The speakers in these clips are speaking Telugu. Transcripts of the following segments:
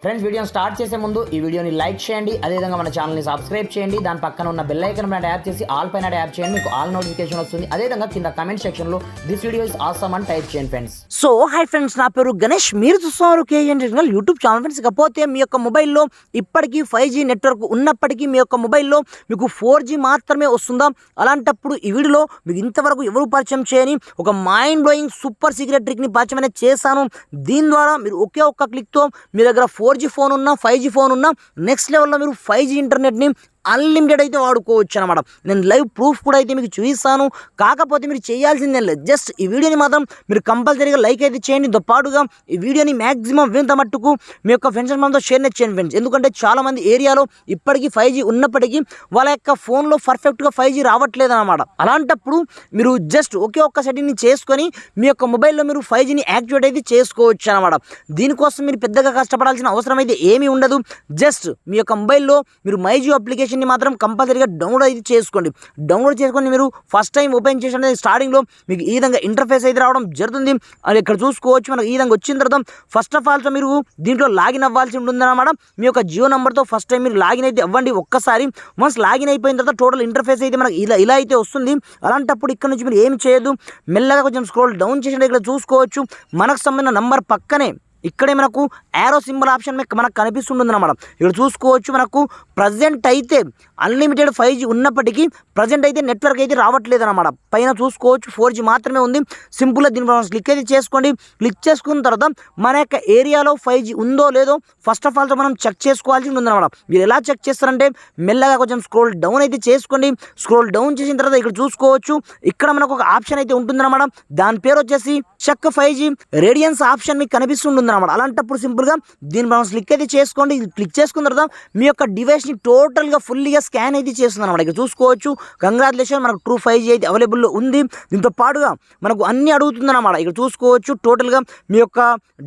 ఫ్రెండ్స్ వీడియోని స్టార్ట్ చేసే ముందు ఈ వీడియోని లైక్ చేయండి, అదేవిధంగా మన ఛానల్ని సబ్స్క్రైబ్ చేయండి. దాని పక్కన ఉన్న బెల్ ఐకాన్ పైన ట్యాప్ చేసి ఆల్ పైన ట్యాప్ చేయండి, మీకు ఆల్ నోటిఫికేషన్ వస్తుంది. అదేవిధంగా కింద కమెంట్ సెక్షన్లో దిస్ వీడియో ఇస్ ఆసమ్ అని టైప్ చేయండి ఫ్రెండ్స్. సో హై ఫ్రెండ్స్, నా పేరు గణేష్, మీరు చూస్తున్నారు KN regional YouTube channel. Friends, ఇకపోతే మీ యొక్క మొబైల్లో ఇప్పటికీ 5G నెట్వర్క్ ఉన్నప్పటికీ మీ యొక్క మొబైల్లో మీకు 4G మాత్రమే వస్తుందా? అలాంటప్పుడు ఈ వీడియోలో మీకు ఇంతవరకు ఎవరు పరిచయం చేయని ఒక మైండ్ బ్లోయింగ్ సూపర్ సీక్రెట్ ట్రిక్ని పరిచయం అనేది చేశాను. దీని ద్వారా మీరు ఒకే ఒక్క క్లిక్తో మీ దగ్గర 4G ఫోన్ ఉన్నా 5G ఫోన్ ఉన్నా నెక్స్ట్ లెవెల్లో మీరు 5G ఇంటర్నెట్ని అన్లిమిటెడ్ అయితే వాడుకోవచ్చు అనమాట. నేను లైవ్ ప్రూఫ్ కూడా అయితే మీకు చూపిస్తాను. కాకపోతే మీరు చేయాల్సిందే లేదు, జస్ట్ ఈ వీడియోని మాత్రం మీరు కంపల్సరీగా లైక్ అయితే చేయండి. తో పాటుగా ఈ వీడియోని మ్యాక్సిమం వింత మట్టుకు మీ యొక్క ఫ్రెండ్స్ మనతో షేర్ చేయండి ఫ్రెండ్స్. ఎందుకంటే చాలామంది ఏరియాలో ఇప్పటికీ 5G ఉన్నప్పటికీ వాళ్ళ యొక్క ఫోన్లో పర్ఫెక్ట్గా 5G రావట్లేదు అనమాట. అలాంటప్పుడు మీరు జస్ట్ ఒకే ఒక్క సెట్టింగ్ని చేసుకొని మీ యొక్క మొబైల్లో మీరు 5Gని యాక్టివేట్ అయితే చేసుకోవచ్చు అనమాట. దీనికోసం మీరు పెద్దగా కష్టపడాల్సిన అవసరం అయితే ఏమీ ఉండదు. జస్ట్ మీ యొక్క మొబైల్లో మీరు మైజియో అప్లికేషన్ మాత్రం కంపల్సరీగా డౌన్లోడ్ అయితే చేసుకోండి. డౌన్లోడ్ చేసుకొని మీరు ఫస్ట్ టైం ఓపెన్ చేసిన స్టార్టింగ్లో మీకు ఈ విధంగా ఇంటర్ఫేస్ అయితే రావడం జరుగుతుంది. అది ఇక్కడ చూసుకోవచ్చు. మనకు ఈ విధంగా వచ్చిన తర్వాత ఫస్ట్ ఆఫ్ ఆల్ మీరు దీంట్లో లాగిన్ అవ్వాల్సి ఉంటుందన్నమాట. మీ యొక్క జియో నెంబర్తో ఫస్ట్ టైం మీరు లాగిన్ అయితే అవ్వండి ఒక్కసారి. వన్స్ లాగిన్ అయిపోయిన తర్వాత టోటల్ ఇంటర్ఫేస్ అయితే మనకు ఇలా అయితే వస్తుంది. అలాంటప్పుడు ఇక్కడ నుంచి మీరు ఏమి చేయదు, మెల్లగా కొంచెం స్క్రోల్ డౌన్ చేసిన ఇక్కడ చూసుకోవచ్చు. మనకు సంబంధించిన నంబర్ పక్కనే ఇక్కడే మనకు యారో సింబల్ ఆప్షన్ మనకు కనిపిస్తుంటుంది అన్నమాట. ఇక్కడ చూసుకోవచ్చు. మనకు ప్రజెంట్ అయితే అన్లిమిటెడ్ 5G ఉన్నప్పటికీ ప్రజెంట్ అయితే నెట్వర్క్ అయితే రావట్లేదు అనమాట. పైన చూసుకోవచ్చు 4G మాత్రమే ఉంది. సింపుల్గా దీనిపై క్లిక్ అయితే చేసుకోండి. క్లిక్ చేసుకున్న తర్వాత మన యొక్క ఏరియాలో 5G ఉందో లేదో ఫస్ట్ ఆఫ్ ఆల్ మనం చెక్ చేసుకోవాల్సి ఉందన్నమాట. మీరు ఎలా చెక్ చేస్తారంటే మెల్లగా కొంచెం స్క్రోల్ డౌన్ అయితే చేసుకోండి. స్క్రోల్ డౌన్ చేసిన తర్వాత ఇక్కడ చూసుకోవచ్చు. ఇక్కడ మనకు ఒక ఆప్షన్ అయితే ఉంటుందన్నమాట. దాని పేరు వచ్చేసి చెక్ 5G రేడియన్స్ ఆప్షన్ మీకు కనిపిస్తుంటుంది. అలాంటప్పుడు సింపుల్గా దీని మనం క్లిక్ అయితే చేసుకోండి. క్లిక్ చేసుకున్న తర్వాత మీ యొక్క డివైస్ని టోటల్గా ఫుల్గా స్కాన్ అయితే చేస్తుంది అనమాట. ఇక్కడ చూసుకోవచ్చు. కంగ్రాచులేషన్, మనకు ట్రూ 5G అయితే అవైలబుల్లో ఉంది. దీంతో పాటుగా మనకు అన్ని అడుగుతుందన్నమాట. ఇక్కడ చూసుకోవచ్చు. టోటల్గా మీ యొక్క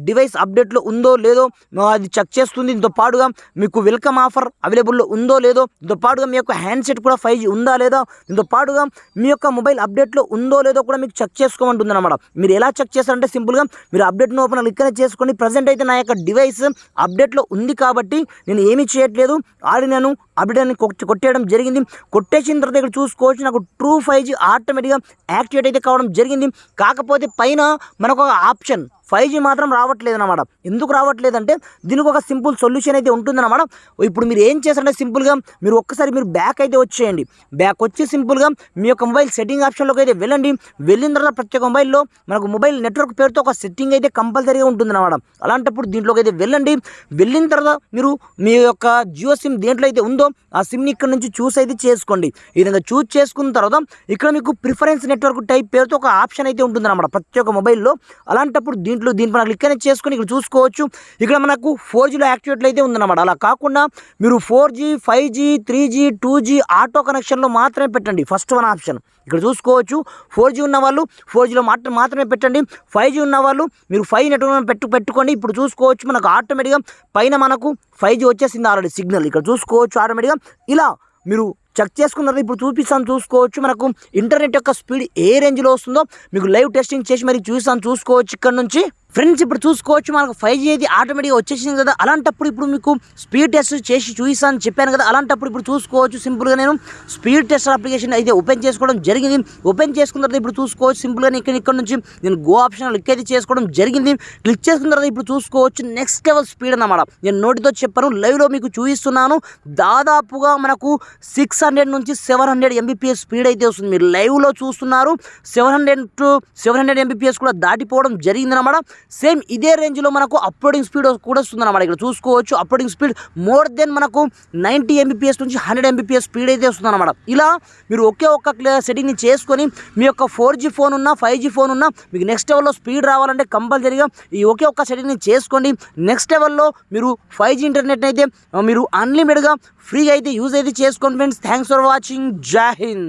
డివైస్ అప్డేట్లో ఉందో లేదో అది చెక్ చేస్తుంది. దీంతో పాటుగా మీకు వెల్కమ్ ఆఫర్ అవైలబుల్లో ఉందో లేదో, దీంతో పాటుగా మీ యొక్క హ్యాండ్సెట్ కూడా 5G ఉందా లేదా, దీంతో పాటుగా మీ యొక్క మొబైల్ అప్డేట్లో ఉందో లేదో కూడా మీకు చెక్ చేసుకోమంటుంది అనమాట. మీరు ఎలా చెక్ చేస్తారంటే సింపుల్గా మీరు అప్డేట్ను ఓపెన్ క్లిక్ అనేది చేసుకోండి. ప్రజెంట్ అయితే నా యొక్క డివైస్ అప్డేట్లో ఉంది కాబట్టి నేను ఏమీ చేయట్లేదు. ఆల్రెడీ నేను అప్డేట్ అని కొట్టేయడం జరిగింది. కొట్టేసిన తర్వాత ఇక్కడ చూసుకోవచ్చు. నాకు ట్రూ 5G ఆటోమేటిక్గా యాక్టివేట్ అయితే కావడం జరిగింది. కాకపోతే పైన మనకు ఒక ఆప్షన్ 5G మాత్రం రావట్లేదు అనమాట. ఎందుకు రావట్లేదంటే దీనికి ఒక సింపుల్ సొల్యూషన్ అయితే ఉంటుందన్నమాట. ఇప్పుడు మీరు ఏం చేస్తారంటే సింపుల్గా మీరు ఒక్కసారి మీరు బ్యాక్ అయితే వచ్చేయండి. బ్యాక్ వచ్చి సింపుల్గా మీ యొక్క మొబైల్ సెట్టింగ్ ఆప్షన్లోకి అయితే వెళ్ళండి. వెళ్ళిన తర్వాత ప్రతి ఒక్క మొబైల్లో మనకు మొబైల్ నెట్వర్క్ పేరుతో ఒక సెట్టింగ్ అయితే కంపల్సరీగా ఉంటుందన్నమాట. అలాంటప్పుడు దీంట్లోకి అయితే వెళ్ళండి. వెళ్ళిన తర్వాత మీరు మీ యొక్క జియో సిమ్ దేంట్లో అయితే ఉందో ఆ సిమ్ని ఇక్కడ నుంచి చూస్ అయితే చేసుకోండి. ఈ విధంగా చూస్ చేసుకున్న తర్వాత ఇక్కడ మీకు ప్రిఫరెన్స్ నెట్వర్క్ టైప్ పేరుతో ఒక ఆప్షన్ అయితే ఉంటుందన్నమాట ప్రతి ఒక్క మొబైల్లో. అలాంటప్పుడు దీనిపైన క్లిక్ అనేది చేసుకొని ఇక్కడ చూసుకోవచ్చు. ఇక్కడ మనకు 4Gలో యాక్టివేట్లు అయితే ఉందన్నమాట. అలా కాకుండా మీరు 4G 5G 3G 2G auto కనెక్షన్లో మాత్రమే పెట్టండి. ఫస్ట్ వన్ ఆప్షన్ ఇక్కడ చూసుకోవచ్చు. 4G ఉన్న వాళ్ళు 4Gలో మాత్రమే పెట్టండి. 5G ఉన్న వాళ్ళు మీరు 5 నెట్వర్క్ పెట్టుకోండి. ఇప్పుడు చూసుకోవచ్చు. మనకు ఆటోమేటిక్గా పైన మనకు 5G వచ్చేసింది ఆల్రెడీ సిగ్నల్. ఇక్కడ చూసుకోవచ్చు. ఆటోమేటిక్గా ఇలా మీరు చెక్ చేసుకున్నారు. ఇప్పుడు చూపిస్తాను చూసుకోవచ్చు. మనకు ఇంటర్నెట్ యొక్క స్పీడ్ ఏ రేంజ్లో వస్తుందో మీకు లైవ్ టెస్టింగ్ చేసి మరి చూసుకోవచ్చు ఇక్కడ నుంచి. ఫ్రెండ్స్, ఇప్పుడు చూసుకోవచ్చు. మనకు 5G అయితే ఆటోమేటిక్గా వచ్చేసింది కదా. అలాంటప్పుడు ఇప్పుడు మీకు స్పీడ్ టెస్ట్ చేసి చూపిస్తాను చెప్పాను కదా. అలాంటప్పుడు ఇప్పుడు చూసుకోవచ్చు. సింపుల్గా నేను స్పీడ్ టెస్టర్ అప్లికేషన్ అయితే ఓపెన్ చేసుకోవడం జరిగింది. ఓపెన్ చేసుకున్న తర్వాత ఇప్పుడు చూసుకోవచ్చు. సింపుల్గా ఇక్కడ నుంచి నేను గో ఆప్షన్ క్లిక్ అయితే చేసుకోవడం జరిగింది. క్లిక్ చేసుకున్న తర్వాత ఇప్పుడు చూసుకోవచ్చు. నెక్స్ట్ లెవెల్ స్పీడ్ అన్నమాట. నేను నోటితో చెప్పాను, లైవ్లో మీకు చూపిస్తున్నాను. దాదాపుగా మనకు 600 నుంచి 700 Mbps స్పీడ్ అయితే వస్తుంది. మీరు లైవ్లో చూస్తున్నారు. 700 to 700 Mbps కూడా దాటిపోవడం జరిగిందన్నమాట. సేమ్ ఇదే రేంజ్లో మనకు అప్లోడింగ్ స్పీడ్ కూడా వస్తుందన్నమాట. ఇక్కడ చూసుకోవచ్చు. అప్లోడింగ్ స్పీడ్ మోర్ దెన్ మనకు 90 Mbps నుంచి 100 Mbps స్పీడ్ అయితే వస్తుందన్నమాట. ఇలా మీరు ఒకే ఒక్క సెట్టింగ్ని చేసుకొని మీ యొక్క 4G ఫోన్ ఉన్నా 5G ఫోన్ ఉన్నా మీకు నెక్స్ట్ లెవెల్లో స్పీడ్ రావాలంటే కంపల్సరీగా ఈ ఒకే ఒక్క సెట్టింగ్ని చేసుకోండి. నెక్స్ట్ లెవెల్లో మీరు 5G ఇంటర్నెట్ అయితే మీరు అన్లిమిటెడ్గా ఫ్రీగా అయితే యూజ్ అయితే చేసుకోండి ఫ్రెండ్స్. Thanks for watching. జై హింద్.